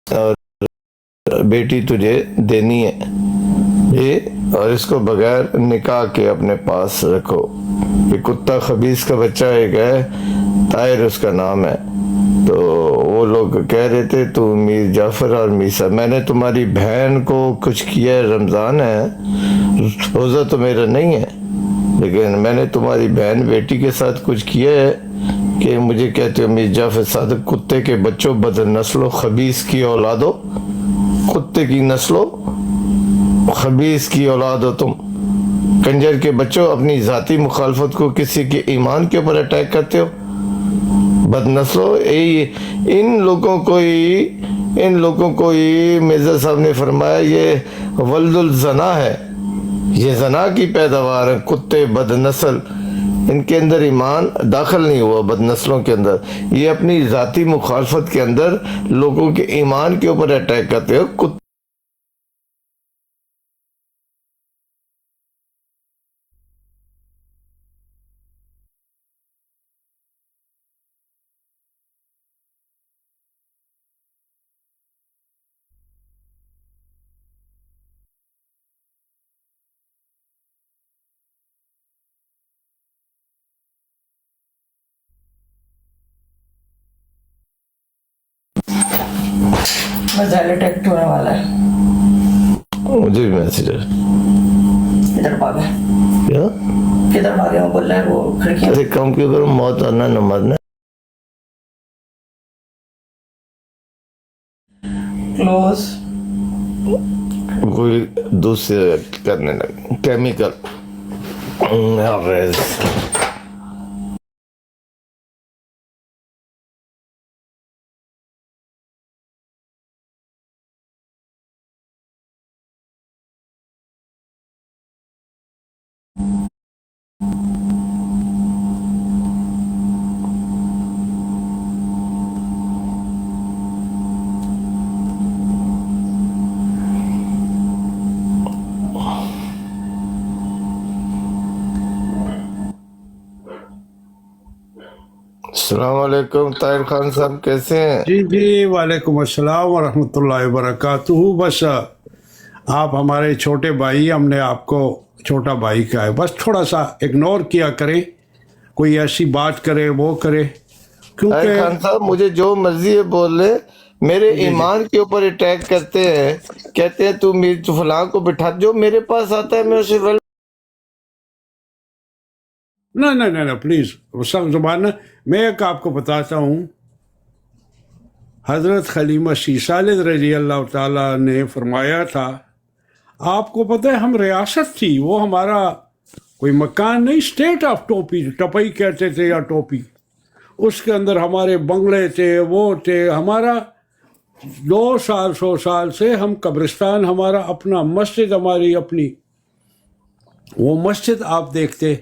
اور بیٹی تجھے دینی ہے یہ، اور اس کو بغیر نکاح کے اپنے پاس رکھو۔ یہ کتا خبیث کا بچہ ایک ہے، طاہر اس کا نام ہے، تو وہ لوگ کہہ رہے تھے تو میر جعفر اور میسا، میں نے تمہاری بہن کو کچھ کیا ہے، رمضان ہے، روزہ تو میرا نہیں ہے، لیکن میں نے تمہاری بہن بیٹی کے ساتھ کچھ کیا ہے کہ مجھے کہتے ہو میر جعفر صادق، کتے کے بچوں، بد نسلو، خبیث کی اولادو، کتے کی نسلو، خبیث کی اولاد ہو تم، کنجر کے بچوں، اپنی ذاتی مخالفت کو کسی کے ایمان کے اوپر اٹیک کرتے ہو، بد نسلو۔ ان لوگوں کو ہی مرزا صاحب نے فرمایا یہ ولد الزنا ہے، یہ زنا کی پیداوار ہے، کتے بد نسل، ان کے اندر ایمان داخل نہیں ہوا، بد نسلوں کے اندر، یہ اپنی ذاتی مخالفت کے اندر لوگوں کے ایمان کے اوپر اٹیک کرتے ہو۔ بس ڈیلیٹ ہونے والا ہے، مجھے بھی میسج ہے، کدھر بھاگا کیا کدھر بھاگے، وہ بول رہا ہے وہ کھڑکیاں ایسے کام کیوں کروں، موت آنا نہ مرنا۔ کلوز کوئی دوسرے کرنے لگے کیمیکل ریز۔ السلام علیکم طاہر خان صاحب، کیسے ہیں؟ جی جی، وعلیکم السلام ورحمۃ اللہ وبرکاتہ۔ بس آپ ہمارے چھوٹے بھائی، ہم نے آپ کو چھوٹا بھائی کہا ہے، بس تھوڑا سا اگنور کیا کریں، کوئی ایسی بات کرے وہ کرے، طاہر کیونکہ خان صاحب مجھے جو مرضی ہے بول لے، میرے جی جی ایمان کے اوپر اٹیک کرتے ہیں، کہتے ہیں تو میر فلاں کو بٹھا، جو میرے پاس آتا ہے میں اسے نہ پلیز سب زبان، میں ایک آپ کو بتاتا ہوں، حضرت خلیمہ سیسالد رضی اللہ تعالیٰ نے فرمایا تھا، آپ کو پتہ ہے ہم ریاست تھی، وہ ہمارا کوئی مکان نہیں، اسٹیٹ آف ٹوپی، ٹپئی کہتے تھے یا ٹوپی، اس کے اندر ہمارے بنگلے تھے، وہ تھے، ہمارا 100 سال سے ہم قبرستان، ہمارا اپنا مسجد، ہماری اپنی، وہ مسجد آپ دیکھتے،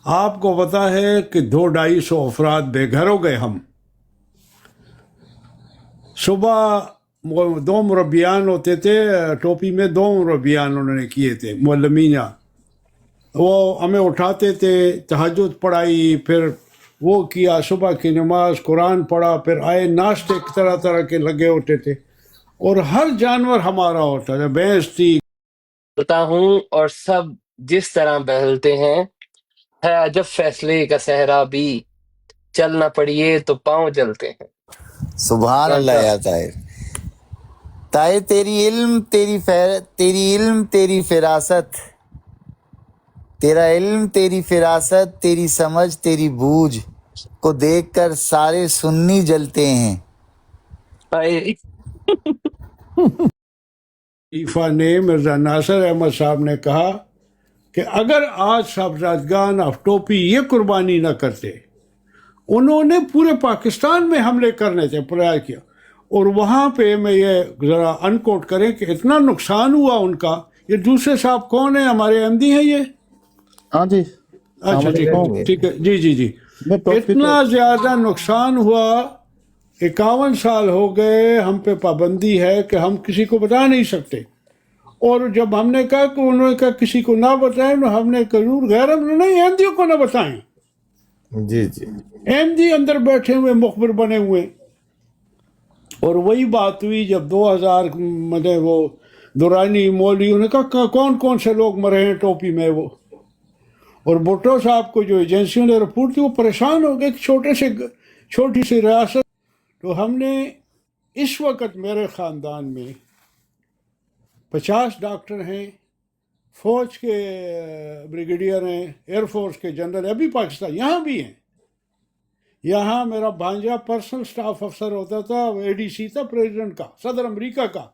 آپ کو پتا ہے کہ 200-250 افراد بے گھر ہو گئے ہم۔ صبح 2 مربیان ہوتے تھے، ٹوپی میں 2 مربیان انہوں نے کیے تھے، معلمین، وہ ہمیں اٹھاتے تھے، تہجد پڑھائی، پھر وہ کیا، صبح کی نماز، قرآن پڑھا، پھر آئے، ناشتے طرح طرح کے لگے ہوتے تھے، اور ہر جانور ہمارا ہوتا تھا، بھینس تھی۔ ہوتا ہوں اور سب جس طرح بہلتے ہیں، ہے عجب فیصلے کا صحرا بھی، چل نہ پڑیے تو پاؤں جلتے ہیں۔ سبحان قرآن اللہ صاحب، یا طاہر، طاہر تیری علم تیری فراست، تیرا علم تیری فراست، تیری سمجھ تیری بوجھ کو دیکھ کر سارے سنی جلتے ہیں۔ آئے، خلیفہ نے، مرزا ناصر احمد صاحب نے کہا کہ اگر آج صاحبزادگان آف ٹوپی یہ قربانی نہ کرتے، انہوں نے پورے پاکستان میں حملے کرنے تھے، پرایا کیا، اور وہاں پہ میں یہ ذرا انکوٹ کریں کہ اتنا نقصان ہوا ان کا۔ یہ دوسرے صاحب کون ہیں؟ ہمارے احمدی ہیں یہ؟ ہاں جی، اچھا ٹھیک ہے، ٹھیک ہے، جی جی جی، میں ٹوپی اتنا زیادہ نقصان ہوا، 51 سال ہو گئے ہم پہ پابندی ہے کہ ہم کسی کو بتا نہیں سکتے، اور جب ہم نے کہا کہ انہوں نے کہا کسی کو نہ بتائیں، تو ہم نے ضرور غیر نہیں، احمدیوں کو نہ بتائیں، جی جی احمدی اندر بیٹھے ہوئے مخبر بنے ہوئے، اور وہی بات ہوئی جب 2000 میں وہ دورانی مولوی نے کہا کون کون سے لوگ مرے ہیں ٹوپی میں وہ، اور بھٹو صاحب کو جو ایجنسیوں نے رپورٹ کی وہ پریشان ہو گئے کہ چھوٹی سی ریاست. تو ہم نے اس وقت میرے خاندان میں 50 ڈاکٹر ہیں، فوج کے بریگیڈیئر ہیں، ایئر فورس کے جنرل، ابھی پاکستان یہاں بھی ہیں. یہاں میرا بھانجا پرسنل سٹاف افسر ہوتا تھا، اے ڈی سی تھا پریزیڈنٹ کا، صدر امریکہ کا.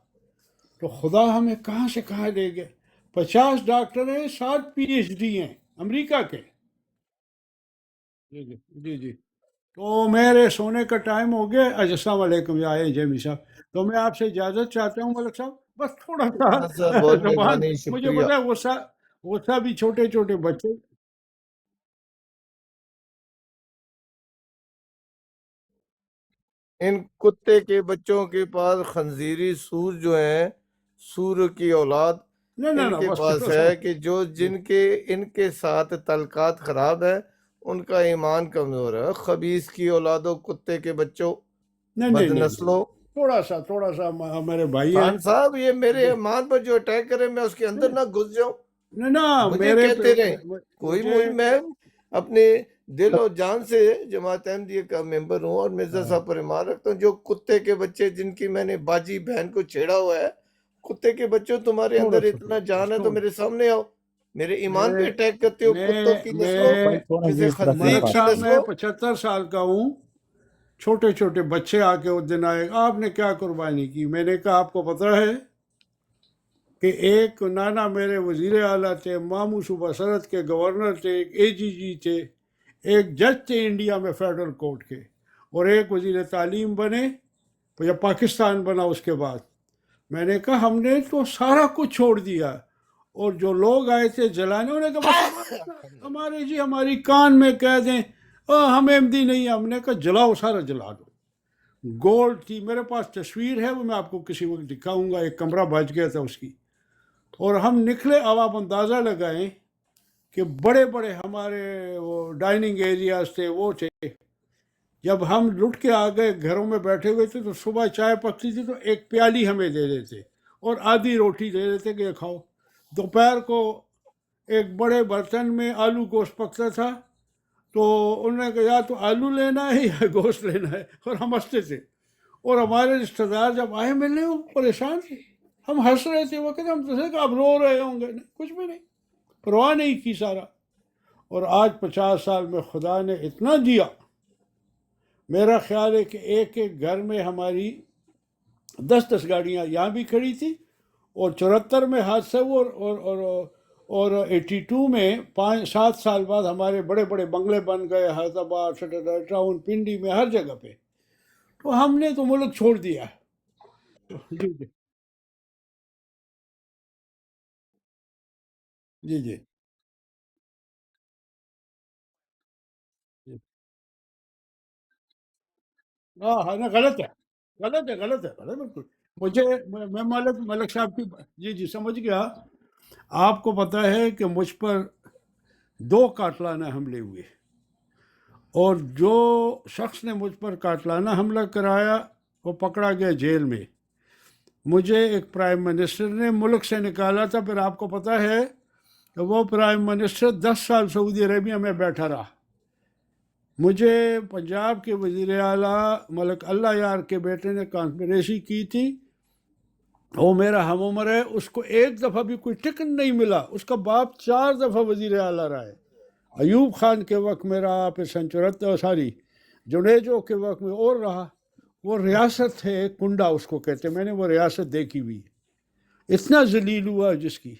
تو خدا ہمیں کہاں سے کہاں لے گئے. 50 ڈاکٹر ہیں، 7 پی ایچ ڈی ہیں امریکہ کے. جی جی جی جی. تو میرے سونے کا ٹائم ہو گیا. السلام علیکم یا جیمی صاحب. تو میں آپ سے اجازت چاہتا ہوں ملک صاحب، بس تھوڑا سا بہت زبان، مہربانی، مجھے شکریہ. پتا ہے غصہ بھی چھوٹے چھوٹے بچے. ان کتے کے بچوں کے پاس خنزیری سور جو ہیں، سور کی اولاد نہ ان کے بس پاس تھوڑا سا. ہے کہ جو ان کے ساتھ تعلقات خراب ہے، ان کا ایمان کمزور ہے. خبیث کی اولادوں، کتے کے بچوں، بد نہیں نسلوں. تھوڑا سا میرے بھائی ہیں. خان صاحب، یہ میرے ایمان پر جو اٹیک کرے میں اس کے اندر نہ گھس جاؤں. نہ مجھے میرے کہتے رہے کوئی مجھے میں اپنے دل اور جان سے جماعت احمدیہ کا ممبر ہوں اور مرزا صاحب پر ایمان رکھتا ہوں. جو کتے کے بچے جن کی میں نے باجی بہن کو چھیڑا ہوا ہے، کتے کے بچوں تمہارے تھوڑا اندر سا اتنا جان ہے تو میرے سامنے آؤ. میرے ایمان پہ میں اٹیک کرتے ہو. کتوں کی نسلوں، کسی خنزیر ملک کی صاحب میں نسلوں. 75 سال کا ہوں. چھوٹے چھوٹے بچے آ کے اس دن آئے، آپ نے کیا قربانی کی؟ میں نے کہا آپ کو پتہ ہے کہ ایک نانا میرے وزیر اعلیٰ تھے، ماموں صوبہ سرحد کے گورنر تھے، ایک اے جی جی تھے، ایک جج تھے انڈیا میں فیڈرل کورٹ کے، اور ایک وزیر تعلیم بنے جب پاکستان بنا اس کے بعد. میں نے کہا ہم نے تو سارا کچھ چھوڑ دیا، اور جو لوگ آئے تھے جلانے، انہوں نے کہا بس ہماری کان میں کہہ دیں ہم احمدی نہیں ہیں. ہم نے کہا جلاؤ، سارا جلا دو. گولڈ تھی میرے پاس، تصویر ہے وہ میں آپ کو کسی وقت دکھاؤں گا، ایک کمرہ بچ گیا تھا اس کی. اور ہم نکلے، اب آپ اندازہ لگائیں کہ بڑے بڑے ہمارے وہ ڈائننگ ایریاز تھے، وہ تھے. جب ہم لٹ کے آ گئے، گھروں میں بیٹھے ہوئے تھے، تو صبح چائے پکتی تھی تو ایک پیالی ہمیں دے دیتے اور آدھی روٹی دے دیتے کہ یہ کھاؤ. دوپہر کو ایک بڑے برتن میں آلو گوشت پکتا تھا، تو انہوں نے کہا یا تو آلو لینا ہے یا گوشت لینا ہے، اور ہم ہنستے تھے. اور ہمارے رشتہ دار جب آئے ملنے، وہ پریشان تھے، ہم ہنس رہے تھے. وہ کہتے ہم تو کہ آپ رو رہے ہوں گے. کچھ بھی نہیں، پرواہ نہیں کی سارا. اور آج 50 سال میں خدا نے اتنا دیا. میرا خیال ہے کہ ایک ایک گھر میں ہماری 10 گاڑیاں یہاں بھی کھڑی تھی، اور 74 میں حادثہ ہوا، اور 82 میں 7 سال بعد ہمارے بڑے بڑے بنگلے بن گئے، حیدرآباد، سٹر ٹاؤن، پنڈی میں، ہر جگہ پہ. تو ہم نے تو ملک چھوڑ دیا. جی جی جی جی جی. ہاں نا، غلط ہے، غلط ہے بالکل. مجھے میں ملک صاحب کی جی جی سمجھ گیا. آپ کو پتہ ہے کہ مجھ پر 2 قاتلانہ حملے ہوئے، اور جو شخص نے مجھ پر قاتلانہ حملہ کرایا وہ پکڑا گیا جیل میں. مجھے ایک پرائم منسٹر نے ملک سے نکالا تھا. پھر آپ کو پتہ ہے کہ وہ پرائم منسٹر 10 سال سعودی عربیہ میں بیٹھا رہا. مجھے پنجاب کے وزیر اعلیٰ ملک اللہ یار کے بیٹے نے کانسپریسی کی تھی. وہ میرا ہم عمر ہے، اس کو ایک دفعہ بھی کوئی ٹکٹ نہیں ملا. اس کا باپ 4 دفعہ وزیر اعلیٰ رہا ہے. ایوب خان کے وقت میں رہا، پھر جنیجو کے وقت میں اور رہا. وہ ریاست ہے کنڈا اس کو کہتے، میں نے وہ ریاست دیکھی ہوئی. اتنا ذلیل ہوا جس کی.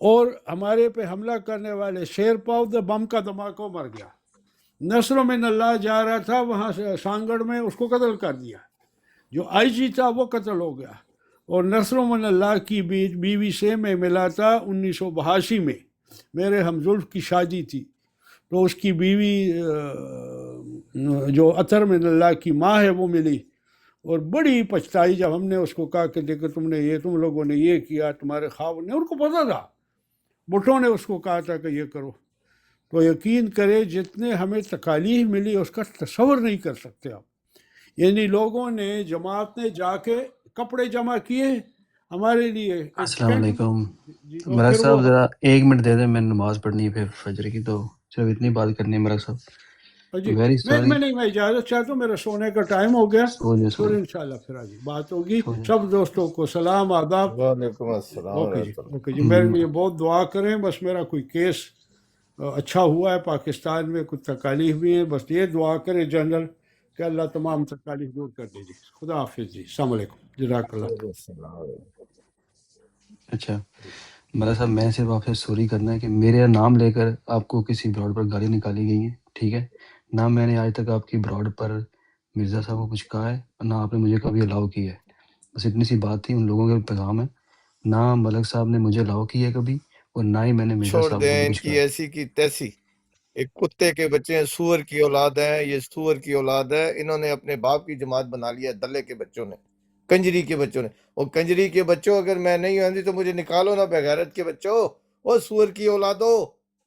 اور ہمارے پہ حملہ کرنے والے شیر پاؤ بم کا دھماکہ مر گیا. نصر من اللہ جا رہا تھا وہاں سے سانگڑ میں، اس کو قتل کر دیا. جو آئی جی تھا وہ قتل ہو گیا. اور نصر من اللہ کی بیوی سے میں ملا تھا 1982 میں، میرے ہمزلف کی شادی تھی. تو اس کی بیوی جو اطہر من اللہ کی ماں ہے وہ ملی، اور بڑی پچھتائی جب ہم نے اس کو کہا کہ دیکھو تم لوگوں نے یہ کیا، تمہارے خواب نے، ان کو پتہ تھا، بٹوں نے اس کو کہا تھا کہ یہ کرو. تو یقین کرے جتنے ہمیں تکالیف ملی اس کا تصور نہیں کر سکتے آپ. یعنی لوگوں نے جماعت نے جا کے کپڑے جمع کیے ہمارے لیے ایک السلام ٹینٹ علیکم جی اور مراد پھر وہ صاحب ذرا 1 منٹ دے دیں میں نماز پڑھنی ہے پھر فجر کی تو صرف اتنی بات کرنی ہے مراد صاحب جی ویری سوری میں اجازت چاہتا ہوں میرا سونے کا ٹائم ہو گیا سو جائے پھر انشاءاللہ پھر آگے بات ہوگی سو جائے سب دوستوں کو سلام آداب وعلیکم السلام ورحمۃ اللہ. اوکے جی میرے لیے بہت دعا کریں بس میرا کوئی کیس اچھا ہوا ہے پاکستان میں کچھ تکالیف بھی ہیں بس یہ دعا کریں جنرل کہ اللہ تمام تکالیف دور کر دیجیے خدا حافظ جی السلام علیکم جزاک اللہ وعلیکم السلام. اچھا مراد صاحب میں صرف آپ سے سوری کرنا ہے کہ میرا نام لے کر آپ کو کسی براڈ پر گالی نکالی گئی ہیں ٹھیک ہے نہ میں نے آج تک آپ کی براڈ پر مرزا صاحب کو کچھ کہا ہے اور نہ آپ نے مجھے کبھی الاؤ کیا ہے بس اتنی سی بات تھی ان لوگوں کے پیغام ہے نہ ملک صاحب نے مجھے الاؤ کیا ہے کبھی اور نہ ہی میں نے مرزا چھوڑ صاحب کو دیں کبھی ان کچھ کی کہا ہے ایسی کی تیسی. ایک کتے کے بچے ہیں, سور کی اولاد ہے, یہ سور کی اولاد ہے. انہوں نے اپنے باپ کی جماعت بنا لیا ہے, دلے کے بچوں نے, کنجری کے بچوں نے. اور کنجری کے بچوں اگر میں نہیں آندی تو مجھے نکالو نا بغیرت کے بچوں. اور سور کی اولادو,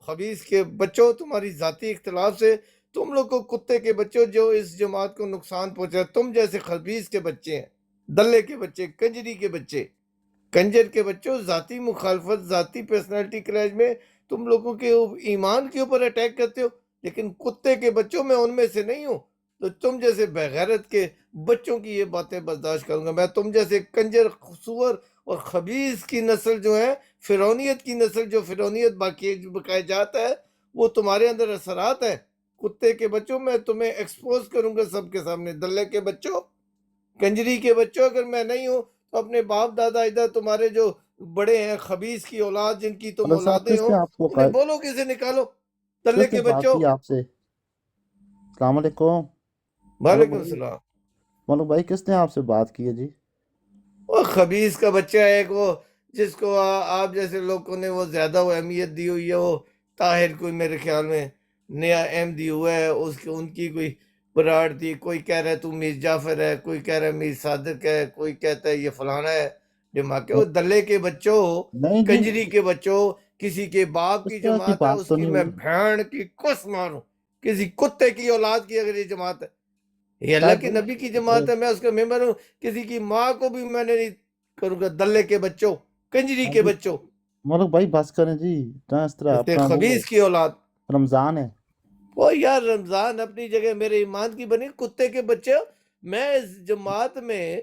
خبیث کے بچوں, تمہاری ذاتی اختلاف سے تم لوگ کو کتے کے بچوں جو اس جماعت کو نقصان پہنچا, تم جیسے خبیث کے بچے ہیں, دلے کے بچے, کنجری کے بچے, کنجر کے بچوں. ذاتی مخالفت, ذاتی پرسنالٹی کلیش میں تم لوگوں کے ایمان کے اوپر اٹیک کرتے ہو. لیکن کتے کے بچوں میں ان میں سے نہیں ہوں, تو تم جیسے بغیرت کے بچوں کی یہ باتیں برداشت کروں گا میں. تم جیسے کنجر, سور اور خبیث کی نسل جو ہے, فرعونیت کی نسل جو فرعونیت بقائے جاتا ہے, وہ تمہارے اندر اثرات ہیں. کتے کے بچوں میں تمہیں ایکسپوز کروں گا سب کے سامنے. دلے کے بچوں, کنجری کے بچوں, اگر میں نہیں ہوں تو اپنے باپ دادا ادھر تمہارے جو بڑے ہیں خبیث کی اولاد, جن کی تم ملک صاحب اولادیں کس ہو, نے آپ کو انہیں بولو کہ اسے نکالو, دلے کس نے کے بات بچوں. کی آپ سے؟ السلام علیکم وعلیکم السلام. ملک بھائی کس نے آپ سے بات کی ہے جی؟ وہ خبیث کا بچہ ہے ایک, وہ جس کو آپ جیسے لوگوں نے وہ زیادہ وہ اہمیت دی ہوئی ہے, وہ طاہر کوئی میرے خیال میں نیا ایم دی ہوا ہے, اس کی ان کی کوئی براڑ تھی. کوئی کہہ رہا ہے تو میر جعفر ہے, کوئی کہہ رہا ہے میر صادق ہے, کوئی کہتا ہے یہ فلانا ہے. دماغ کے وہ دلے کے بچوں, نہیں جی, کنجری کے بچوں, کسی کے باپ اس کی طرح کی جماعت ہے بات اس تو کی نہیں میں ہوئی. بھیڑ کی کس ماروں. کسی کتے کی اولاد کی اگر یہ جماعت ہے, یہ اللہ طاہر کے بھائی نبی کی جماعت ہے, میں اس کا ممبر ہوں. کسی کی ماں کو بھی میں نے نہیں کروں گا. دلے کے بچوں, کنجری ہاں کے جی, بچوں, ملک بھائی بس کریں جی, نہ اس طرح اتنے اپنا وہ خبیث کی اولاد. رمضان ہے. وہ یار رمضان اپنی جگہ میرے ایمان کی بنی, کتے کے بچے. میں اس جماعت میں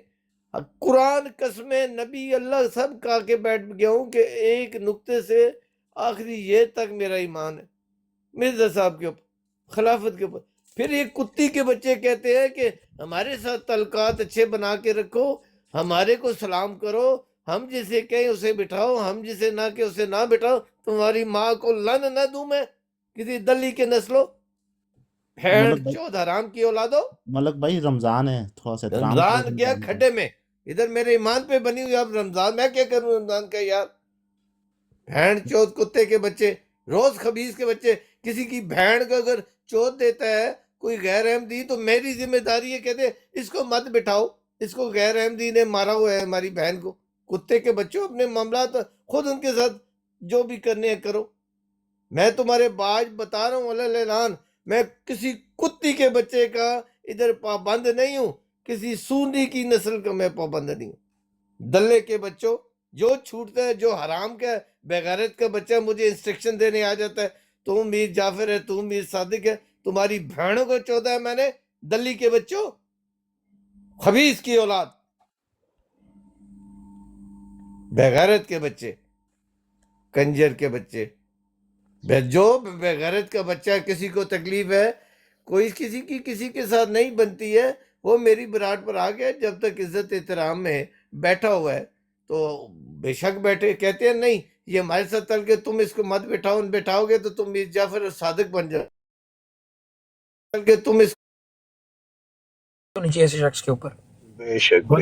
قرآن, قسمیں, نبی, اللہ سب کہا کے بیٹھ گیا ہوں کہ ایک نقطے سے آخری یہ تک میرا ایمان ہے مرزا صاحب کے اوپر, خلافت کے اوپر. پھر یہ کتی کے بچے کہتے ہیں کہ ہمارے ساتھ تعلقات اچھے بنا کے رکھو, ہمارے کو سلام کرو, ہم جسے کہیں اسے بٹھاؤ, ہم جسے نہ کہ اسے نہ بٹھاؤ. تمہاری ماں کو لن نہ دوں میں, کسی دلی کے نسلوں, بھیڑ چود حرام کی اولادو. ملک بھائی رمضان ہے, تھوڑا سا احترام کرو رمضان گیا رمضان کا. کھڈے میں, ادھر میرے ایمان پہ بنی ہوئی. اب رمضان میں کیا کروں رمضان کا یار. بھیڑ چود کتے کے بچے, روز خبیث کے بچے. کسی کی بھیڑ کو اگر چوت دیتا ہے کوئی غیر احمدی, تو میری ذمہ داری ہے کہتے اس کو مت بٹھاؤ, اس کو غیر احمدی نے مارا ہوا ہے ہماری بہن کو. کتے کے بچوں, اپنے معاملات خود ان کے ساتھ جو بھی کرنے ہیں کرو. میں تمہارے باج بتا رہا ہوں علیہ اعلان, میں کسی کتی کے بچے کا ادھر پابند نہیں ہوں, کسی سونی کی نسل کا میں پابند نہیں ہوں. دلے کے بچوں, جو چھوٹتا ہے, جو حرام کا بغیرت کا بچہ مجھے انسٹرکشن دینے آ جاتا ہے, تم میر جعفر ہے, تم میر صادق ہے, تمہاری بھینوں کو چودا ہے میں نے. دلی کے بچوں, خبیث کی اولاد, بغیرت کے بچے, کنجر کے بچے. جو بغیرت کا بچہ, کسی کو تکلیف ہے, کوئی کسی کی کسی کے ساتھ نہیں بنتی ہے, وہ میری براٹ پر آ گیا. جب تک عزت احترام میں بیٹھا ہوا ہے تو بے شک بیٹھے. کہتے ہیں نہیں یہ ہمارے ساتھ تل کے تم اس کو مت بٹھاؤ, بٹھاؤ گے تو تم میر جعفر اور صادق بن جاؤ, تل کے تم اس نیچے ایسے شخص کے اوپر بے شک